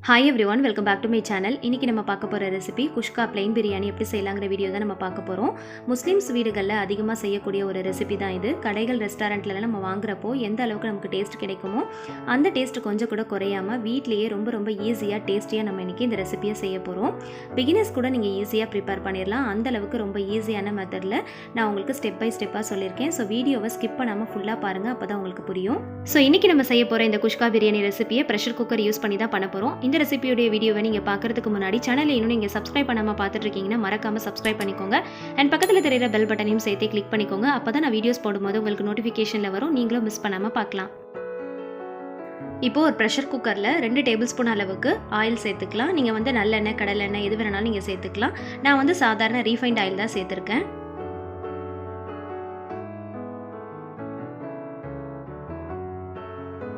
Hi everyone, welcome back to my channel. இன்றைக்கி நம்ம பார்க்க போகிற ரெசிபி குஷ்கா பிளெயின் பிரியாணி எப்படி செய்யலாங்கிற வீடியோ தான் நம்ம பார்க்க போகிறோம். முஸ்லீம்ஸ் வீடுகளில் அதிகமாக செய்யக்கூடிய ஒரு ரெசிபி தான் இது. கடைகள் ரெஸ்டாரண்ட்லலாம் நம்ம வாங்குறப்போ எந்த அளவுக்கு நமக்கு டேஸ்ட் கிடைக்குமோ அந்த டேஸ்ட் கொஞ்சம் கூட குறையாமல் வீட்லேயே ரொம்ப ஈஸியாக டேஸ்டியாக நம்ம இன்றைக்கி இந்த ரெசிபியை செய்ய போகிறோம். பிகினர்ஸ் கூட நீங்கள் ஈஸியாக ப்ரிப்பேர் பண்ணிடலாம். அந்த அளவுக்கு ரொம்ப ஈஸியான மெத்தடில் நான் உங்களுக்கு ஸ்டெப் பை ஸ்டெப்பாக சொல்லியிருக்கேன். ஸோ வீடியோவை ஸ்கிப் பண்ணாமல் ஃபுல்லாக பாருங்கள், அப்போ தான் உங்களுக்கு புரியும். ஸோ இன்றைக்கி நம்ம செய்ய போகிற இந்த குஷ்கா பிரியாணி ரெசிபியை ப்ரெஷர் குக்கர் யூஸ் பண்ணி தான் பண்ண போகிறோம். இந்த ரெசிபியோடைய வீடியோவை நீங்கள் பார்க்கறதுக்கு முன்னாடி சேனலை இன்னும் நீங்கள் சப்ஸ்கிரைப் பண்ணாமல் பார்த்துட்டு இருக்கீங்கன்னா மறக்காமல் சப்ஸ்கிரைப் பண்ணிக்கோங்க. அண்ட் பக்கத்தில் தெரியுற பெல் பட்டனையும் சேர்த்து கிளிக் பண்ணிக்கோங்க. அப்போ தான் நான் வீடியோஸ் போடும்போது உங்களுக்கு நோட்டிஃபிகேஷனில் வரும், நீங்களும் மிஸ் பண்ணாமல் பார்க்கலாம். இப்போது ஒரு ப்ரெஷர் குக்கரில் 2 டேபிள் ஸ்பூன் அளவுக்கு ஆயில் சேர்த்துக்கலாம். நீங்கள் நல்லெண்ணெய், கடலெண்ணெய் எது வேணாலும் நீங்கள் சேர்த்துக்கலாம். நான் சாதாரண ரீஃபைண்ட் ஆயில் தான் சேர்த்துருக்கேன்.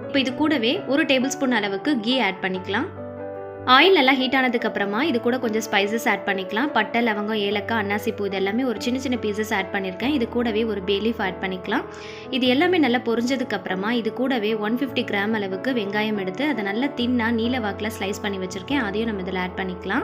இப்போ இது கூடவே 1 டேபிள் ஸ்பூன் அளவுக்கு கீ ஆட் பண்ணிக்கலாம். ஆயில் நல்லா ஹீட் ஆனதுக்கு அப்புறமா இது கூட கொஞ்சம் ஸ்பைசஸ் ஆட் பண்ணிக்கலாம். பட்டை, லவங்கம், ஏலக்காய், அன்னாசி பூ இது எல்லாமே ஒரு சின்ன பீசஸ் ஆட் பண்ணியிருக்கேன். இது கூடவே ஒரு பே லீஃப் ஆட் பண்ணிக்கலாம். இது எல்லாமே நல்லா பொரிஞ்சதுக்கு அப்புறமா இது கூடவே 150 கிராம் அளவுக்கு வெங்காயம் எடுத்து அதை நல்லா தின்னா நீல வாக்கில் ஸ்லைஸ் பண்ணி வச்சுருக்கேன். அதையும் நம்ம இதில் ஆட் பண்ணிக்கலாம்.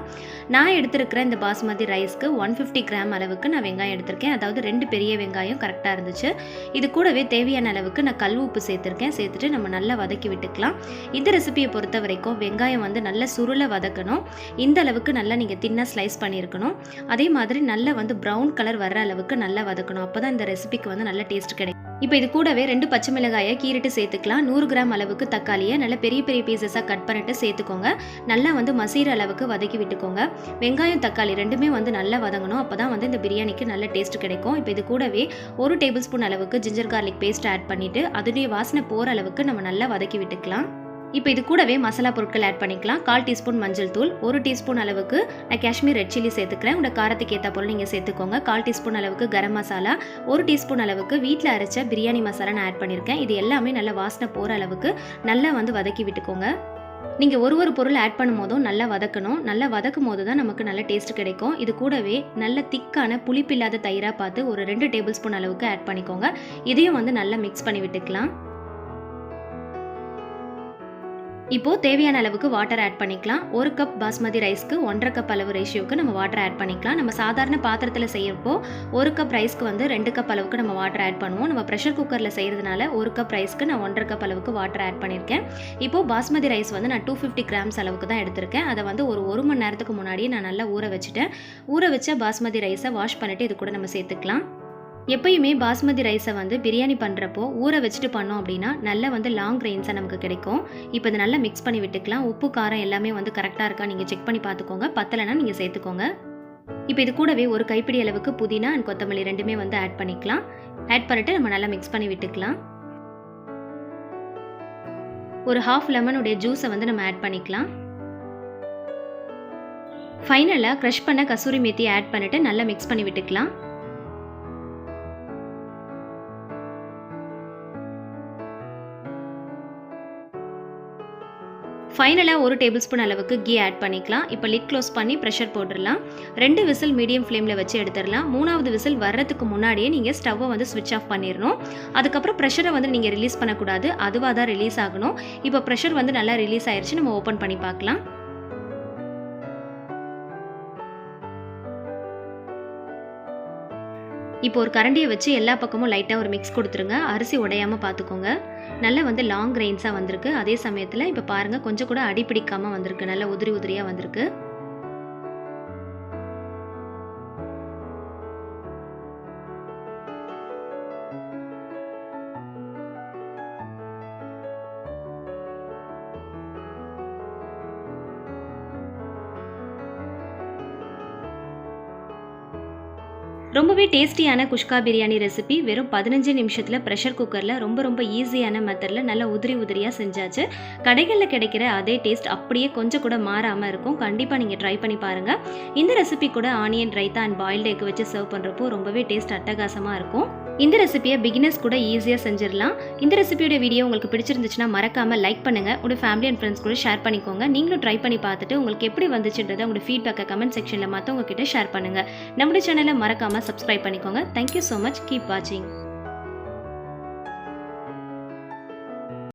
நான் எடுத்துருக்கிற இந்த பாஸ்மதி ரைஸ்க்கு 150 கிராம் அளவுக்கு நான் வெங்காயம் எடுத்திருக்கேன். அதாவது 2 பெரிய வெங்காயம் கரெக்டாக இருந்துச்சு. இது கூடவே தேவையான அளவுக்கு நான் கல் உப்பு சேர்த்துருக்கேன். சேர்த்துட்டு நம்ம நல்லா வதக்கி விட்டுக்கலாம். இந்த ரெசிபியை பொறுத்த வரைக்கும் வெங்காயம் நல்ல சுருள வதக்கணும். இந்த அளவுக்கு நல்லா நீங்கள் தின்னா ஸ்லைஸ் பண்ணியிருக்கணும். அதே மாதிரி நல்லா ப்ரௌன் கலர் வர்ற அளவுக்கு நல்லா வதக்கணும். அப்போ தான் இந்த ரெசிபிக்கு நல்ல டேஸ்ட் கிடைக்கும். இப்போ இது கூடவே 2 பச்சை மிளகாயை கீறிட்டு சேர்த்துக்கலாம். 100 கிராம் அளவுக்கு தக்காளியை நல்ல பெரிய பீசஸாக கட் பண்ணிட்டு சேர்த்துக்கோங்க. நல்லா மசீர அளவுக்கு வதக்கி விட்டுக்கோங்க. வெங்காயம், தக்காளி ரெண்டுமே நல்லா வதங்கணும். அப்போ தான் இந்த பிரியாணிக்கு நல்ல டேஸ்ட் கிடைக்கும். இப்போ இது கூடவே 1 டேபிள் ஸ்பூன் அளவுக்கு ஜிஞ்சர் கார்லிக் பேஸ்ட் ஆட் பண்ணிவிட்டு அதனுடைய வாசனை போகிற அளவுக்கு நம்ம நல்லா வதக்கி விட்டுக்கலாம். இப்போ இது கூடவே மசாலா பொருட்கள் ஆட் பண்ணிக்கலாம். 1/4 டீஸ்பூன் மஞ்சள் தூள், 1 டீஸ்பூன் அளவுக்கு நான் காஷ்மீர் ரெட் சில்லி சேர்த்துக்கிறேன். உங்கள் காரத்துக்கு ஏற்ற பொருள் நீங்கள் சேர்த்துக்கோங்க. 1/4 டீஸ்பூன் அளவுக்கு கரம் மசாலா, 1 டீஸ்பூன் அளவுக்கு வீட்டில் அரைச்ச பிரியாணி மசாலா நான் ஆட் பண்ணியிருக்கேன். இது எல்லாமே நல்லா வாசனை போகிற அளவுக்கு நல்லா வதக்கி விட்டுக்கோங்க. நீங்கள் ஒரு பொருள் ஆட் பண்ணும் போதும் நல்லா வதக்கணும். நல்லா வதக்கும் போது தான் நமக்கு நல்ல டேஸ்ட் கிடைக்கும். இது கூடவே நல்ல திக்கான புளிப்பில்லாத தயிராக பார்த்து ஒரு 2 டேபிள் ஸ்பூன் அளவுக்கு ஆட் பண்ணிக்கோங்க. இதையும் நல்லா மிக்ஸ் பண்ணி விட்டுக்கலாம். இப்போ தேவையான அளவுக்கு வாட்டர் ஆட் பண்ணிக்கலாம். 1 கப் பாஸ்மதி ரைஸ்க்கு 1.5 கப் அளவு ரேஷியோக்கு நம்ம வாட்டர் ஆட் பண்ணிக்கலாம். நம்ம சாதாரண பாத்திரத்தில் செய்யறப்போ 1 கப் ரைஸ்க்கு 2 கப் அளவுக்கு நம்ம வாட்டர் ஆட் பண்ணுவோம். நம்ம ப்ரெஷர் குக்கரில் செய்கிறதுனால 1 கப் ரைஸ்க்கு நான் 1.5 கப் அளவுக்கு வாட்டர் ஆட் பண்ணியிருக்கேன். இப்போ பாஸ்மதி ரைஸ் நான் 250 கிராம்ஸ் அளவுக்கு தான் எடுத்திருக்கேன். அதை ஒரு 1 மணி நேரத்துக்கு முன்னாடியே நான் நல்லா ஊற வச்சுட்டேன். ஊற வச்ச பாஸ்மதி ரைஸை வாஷ் பண்ணிவிட்டு இது கூட நம்ம சேர்த்துக்கலாம். எப்பயுமே பாஸ்மதி ரைஸை பிரியாணி பண்ணுறப்போ ஊற வச்சுட்டு பண்ணோம் அப்படின்னா நல்லா லாங் கிரெயின்ஸாக நமக்கு கிடைக்கும். இப்போ இதை நல்லா மிக்ஸ் பண்ணி விட்டுக்கலாம். உப்பு, காரம் எல்லாமே கரெக்டாக இருக்கா நீங்கள் செக் பண்ணி பார்த்துக்கோங்க. பத்தலைன்னா நீங்கள் சேர்த்துக்கோங்க. இப்போ இது கூடவே ஒரு கைப்பிடி அளவுக்கு புதினா அண்ட் கொத்தமல்லி ரெண்டுமே ஆட் பண்ணிக்கலாம். ஆட் பண்ணிவிட்டு நம்ம நல்லா மிக்ஸ் பண்ணி விட்டுக்கலாம். ஒரு 1/2 லெமனுடைய ஜூஸை நம்ம ஆட் பண்ணிக்கலாம். ஃபைனலாக க்ரஷ் பண்ண கசூரி மேத்தி ஆட் பண்ணிவிட்டு நல்லா மிக்ஸ் பண்ணி விட்டுக்கலாம். ஃபைனலாக 1 டேபிள் ஸ்பூன் அளவுக்கு கீ ஆட் பண்ணிக்கலாம். இப்போ லிட் க்ளோஸ் பண்ணி ப்ரெஷர் போட்டுடலாம். 2 விசில் மீடியம் ஃப்ளேமில் வச்சு எடுத்துடலாம். 3வது விசில் வர்றதுக்கு முன்னாடியே நீங்கள் ஸ்டவ்வை ஸ்விட்ச் ஆஃப் பண்ணிடணும். அதுக்கப்புறம் ப்ரெஷரை நீங்கள் ரிலீஸ் பண்ணக்கூடாது, அதுவாக தான் ரிலீஸ் ஆகணும். இப்போ ப்ரெஷர் நல்லா ரிலீஸ் ஆயிடுச்சு. நம்ம ஓப்பன் பண்ணி பார்க்கலாம். இப்போ ஒரு கரண்டியை வச்சு எல்லா பக்கமும் லைட்டாக ஒரு மிக்ஸ் கொடுத்துருங்க. அரிசி உடையாமல் பார்த்துக்கோங்க. நல்லா லாங் கிரெயின்ஸாக வந்திருக்கு. அதே சமயத்தில் இப்போ பாருங்கள், கொஞ்சம் கூட அடி பிடிக்காமல் வந்திருக்கு. நல்லா உதிரியாக வந்திருக்கு. ரொம்பவே டேஸ்டியான குஷ்கா பிரியாணி ரெசிபி வெறும் 15 நிமிஷத்தில் ப்ரெஷர் குக்கரில் ரொம்ப ஈஸியான மெத்தடில் நல்லா உதிரியாக செஞ்சாச்சு. கடைகளில் கிடைக்கிற அதே டேஸ்ட் அப்படியே கொஞ்சம் கூட மாறாமல் இருக்கும். கண்டிப்பாக நீங்கள் ட்ரை பண்ணி பாருங்கள். இந்த ரெசிபி கூட onion raita and boiled egg வச்சு சர்வ் பண்ணுறப்போ ரொம்பவே டேஸ்ட் அட்டகாசமாக இருக்கும். இந்த ரெசிபியை பிகினர்ஸ் கூட ஈஸியாக செஞ்சிடலாம். இந்த ரெசிபியோட வீடியோ உங்களுக்கு பிடிச்சிருந்துச்சுன்னா மறக்காமல் லைக் பண்ணுங்கள். உங்களோட ஃபேமிலி அண்ட் ஃப்ரெண்ட்ஸ் கூட ஷேர் பண்ணிக்கோங்க. நீங்களும் ட்ரை பண்ணி பார்த்துட்டு உங்களுக்கு எப்படி வந்துச்சுன்றதை உங்களோட ஃபீட்பேக்கை கமெண்ட் செக்ஷனில் மற்றவங்க கிட்ட ஷேர் பண்ணுங்கள். நம்மளுடைய சேனலை மறக்காமல் சப்ஸ்கிரைப் பண்ணிக்கோங்க. Thank you so much. கீப் வாட்சிங்.